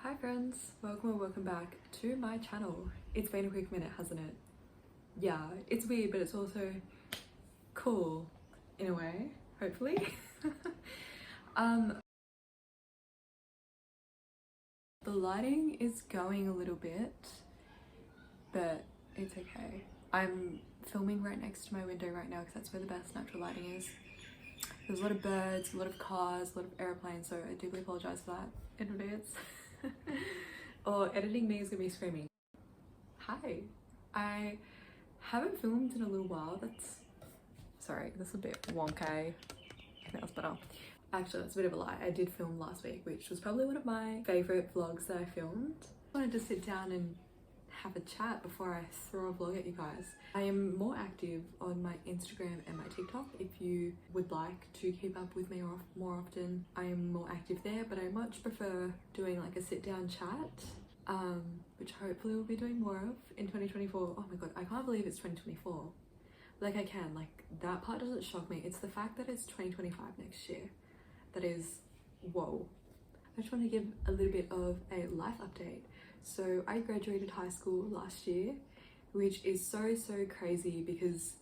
Hi friends, welcome or welcome back to my channel. It's been a quick minute, hasn't it? Yeah, it's weird, but it's also cool in a way, hopefully. The lighting is going a little bit, but it's okay. I'm filming right next to my window right now because that's where the best natural lighting is. There's a lot of birds, a lot of cars, a lot of airplanes, so I deeply apologize for that in advance. Or editing me is gonna be screaming. Hi, I haven't filmed in a little while. Sorry, this is a bit wonky. I think that's better. Actually, that's a bit of a lie. I did film last week, which was probably one of my favorite vlogs that I filmed. I wanted to sit down and have a chat before I throw a vlog at you guys. I am more active on my Instagram and my TikTok. If you would like to keep up with me more often, I am more active there, but I much prefer doing like a sit down chat, which hopefully we'll be doing more of in 2024. Oh my god, I can't believe it's 2024. Like I can, like that part doesn't shock me. It's the fact that it's 2025 next year. That is, whoa. I just want to give a little bit of a life update. So I graduated high school last year, which is so crazy because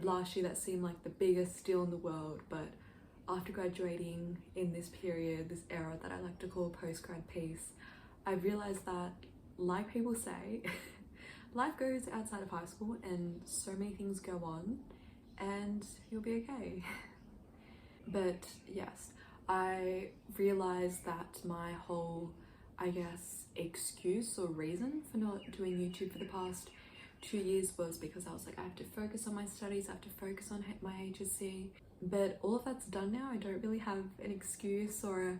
last year that seemed like the biggest deal in the world, but after graduating in this period, this era that I like to call post-grad peace, I realized that, like people say, life goes outside of high school and so many things go on and you'll be okay. But yes, I realized that my whole, I guess, excuse or reason for not doing YouTube for the past 2 years was because I was like, I have to focus on my studies, I have to focus on my HSC. But all of that's done now. I don't really have an excuse or a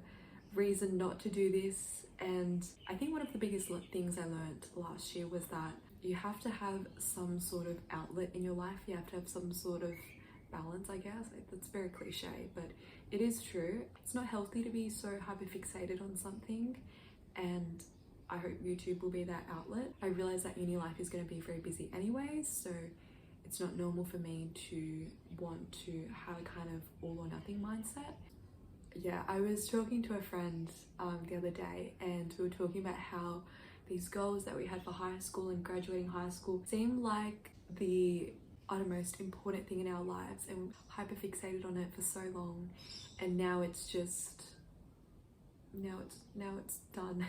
reason not to do this. And I think one of the biggest things I learned last year was that you have to have some sort of outlet in your life. You have to have some sort of balance, I guess. That's very cliche, but it is true. It's not healthy to be so hyper fixated on something, and I hope YouTube will be that outlet. I realize that uni life is going to be very busy anyways, so it's not normal for me to want to have a kind of all or nothing mindset. Yeah, I was talking to a friend the other day, and we were talking about how these goals that we had for high school and graduating high school seem like the uttermost important thing in our lives, and we're hyper fixated on it for so long, and now it's done.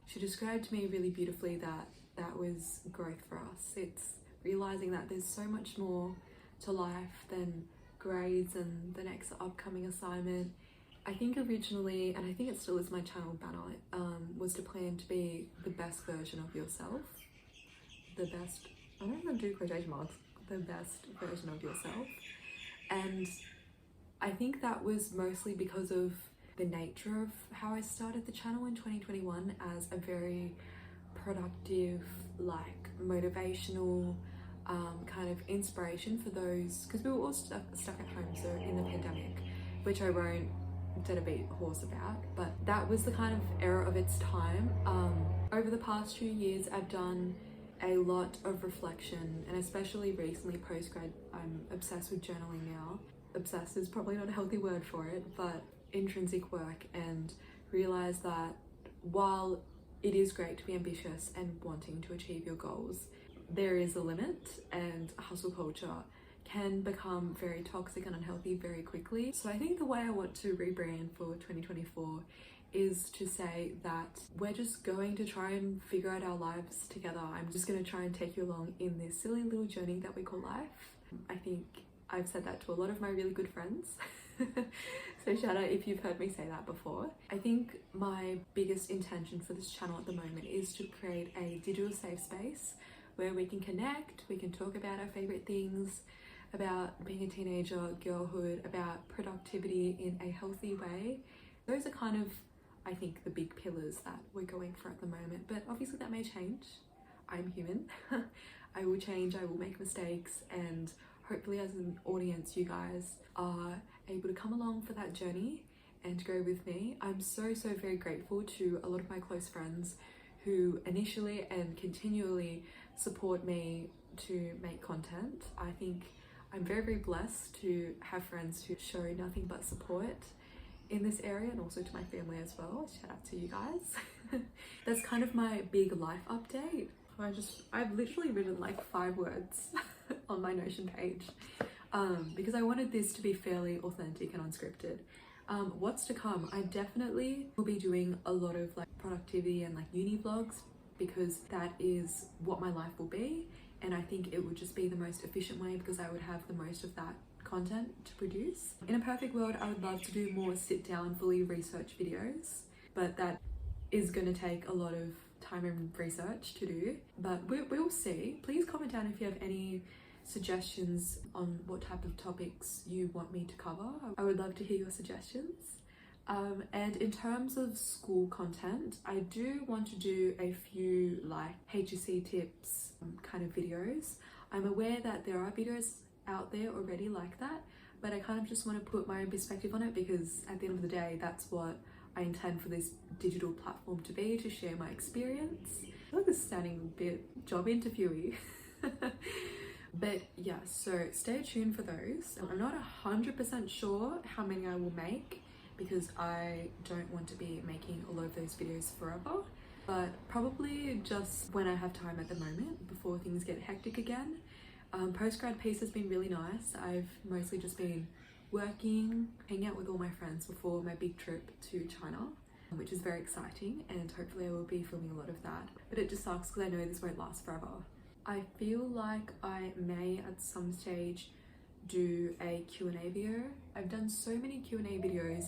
She described to me really beautifully that was growth for us. It's realizing that there's so much more to life than grades and the next upcoming assignment. I think originally, and I think it still is my channel banner, was to plan to be the best version of yourself. The best, I don't even do quotation marks, the best version of yourself. And I think that was mostly because of the nature of how I started the channel in 2021 as a very productive, like motivational kind of inspiration for those, because we were all stuck at home, so in the pandemic, which I won't dead a beat horse about, but that was the kind of era of its time. Over the past few years, I've done a lot of reflection, and especially recently post-grad, I'm obsessed with journaling now. Obsessed is probably not a healthy word for it, but intrinsic work, and realize that while it is great to be ambitious and wanting to achieve your goals, there is a limit, and hustle culture can become very toxic and unhealthy very quickly. So I think the way I want to rebrand for 2024 is to say that we're just going to try and figure out our lives together. I'm just going to try and take you along in this silly little journey that we call life. I think I've said that to a lot of my really good friends. So shout out if you've heard me say that before. I think my biggest intention for this channel at the moment is to create a digital safe space where we can connect, we can talk about our favorite things, about being a teenager, girlhood, about productivity in a healthy way. Those are kind of, I think, the big pillars that we're going for at the moment, but obviously that may change. I'm human. I will change, I will make mistakes, and hopefully as an audience you guys are able to come along for that journey and go with me. I'm so very grateful to a lot of my close friends who initially and continually support me to make content. I think I'm very blessed to have friends who show nothing but support, in this area, and also to my family as well. Shout out to you guys. That's kind of my big life update. I've literally written like 5 words on my Notion page because I wanted this to be fairly authentic and unscripted. What's to come? I definitely will be doing a lot of like productivity and like uni vlogs, because that is what my life will be, and I think it would just be the most efficient way because I would have the most of that content to produce. In a perfect world, I would love to do more sit down, fully research videos, but that is going to take a lot of time and research to do, but we'll see. Please comment down if you have any suggestions on what type of topics you want me to cover. I would love to hear your suggestions. And in terms of school content, I do want to do a few like HSC tips kind of videos. I'm aware that there are videos out there already like that, but I kind of just want to put my own perspective on it, because at the end of the day, that's what I intend for this digital platform to be, to share my experience. I feel like this is sounding a bit job interviewy. But yeah, so stay tuned for those. I'm not 100% sure how many I will make, because I don't want to be making a lot of those videos forever, but probably just when I have time at the moment before things get hectic again. Post-grad piece has been really nice. I've mostly just been working, hanging out with all my friends before my big trip to China, which is very exciting, and hopefully I will be filming a lot of that. But it just sucks because I know this won't last forever. I feel like I may at some stage do a Q&A video. I've done so many Q&A videos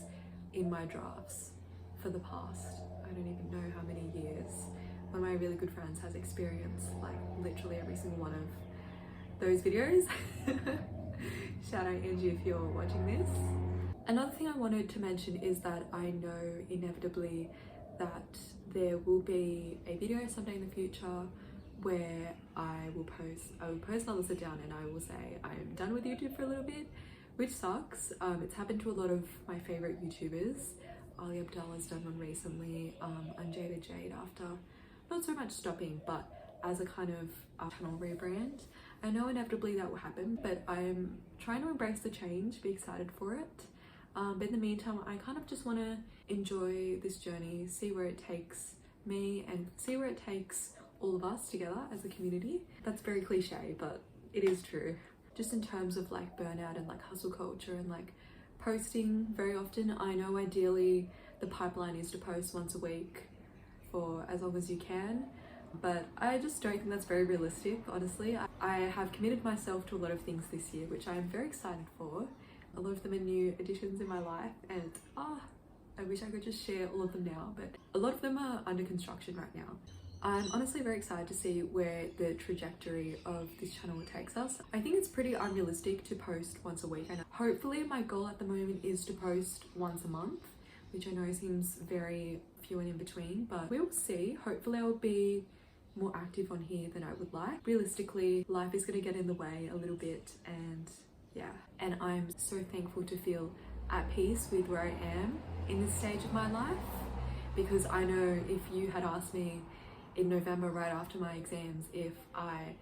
in my drafts for the past, I don't even know how many years. One of my really good friends has experienced like literally every single one of those videos. Shout out Angie if you're watching this. Another thing I wanted to mention is that I know inevitably that there will be a video someday in the future where I will post another sit down and I will say I'm done with YouTube for a little bit, which sucks. It's happened to a lot of my favorite YouTubers. Abdaal has done one recently, unjaded jade, after not so much stopping, but as a kind of channel rebrand. I know inevitably that will happen, but I'm trying to embrace the change, be excited for it. But in the meantime, I kind of just want to enjoy this journey, see where it takes me and see where it takes all of us together as a community. That's very cliche, but it is true. Just in terms of like burnout and like hustle culture and like posting very often. I know ideally the pipeline is to post once a week for as long as you can, but I just don't think that's very realistic, honestly. I have committed myself to a lot of things this year, which I am very excited for. A lot of them are new additions in my life, and I wish I could just share all of them now, but a lot of them are under construction right now. I'm honestly very excited to see where the trajectory of this channel takes us. I think it's pretty unrealistic to post once a week. And hopefully my goal at the moment is to post once a month, which I know seems very few and in between, but we will see. Hopefully I will be more active on here than I would like. Realistically, life is going to get in the way a little bit, and yeah. And I'm so thankful to feel at peace with where I am in this stage of my life, because I know if you had asked me in November, right after my exams, if I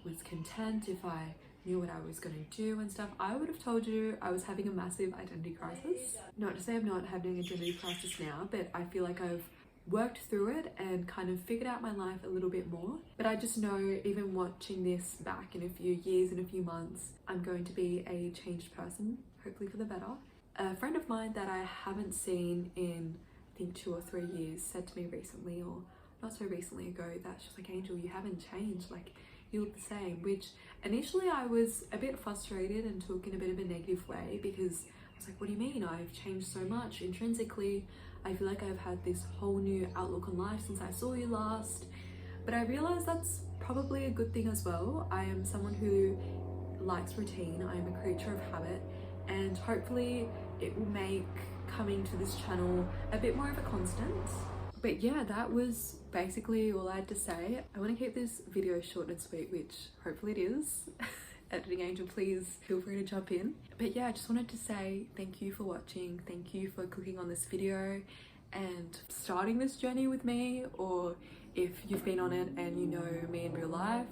was content, if I knew what I was going to do and stuff, I would have told you I was having a massive identity crisis. Not to say I'm not having an identity crisis now, but I feel like I've worked through it and kind of figured out my life a little bit more. But I just know, even watching this back in a few years, in a few months, I'm going to be a changed person, hopefully for the better. A friend of mine that I haven't seen in, I think, 2 or 3 years said to me recently, or not so recently ago, that she's like, Angel, you haven't changed, like you look the same. Which initially I was a bit frustrated and took in a bit of a negative way, because I was like, what do you mean? I've changed so much intrinsically. I feel like I've had this whole new outlook on life since I saw you last. But I realized that's probably a good thing as well. I am someone who likes routine. I am a creature of habit, and hopefully it will make coming to this channel a bit more of a constant. But yeah, that was basically all I had to say. I want to keep this video short and sweet, which hopefully it is. Editing Angel, please feel free to jump in. But yeah, I just wanted to say thank you for watching. Thank you for clicking on this video and starting this journey with me, or if you've been on it and you know me in real life,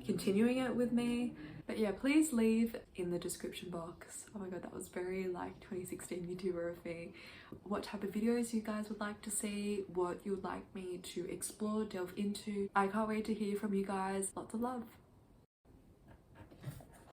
continuing it with me. But yeah, please leave in the description box. Oh my god, that was very like 2016 YouTuber of me. What type of videos you guys would like to see, what you would like me to explore, delve into. I can't wait to hear from you guys. Lots of love.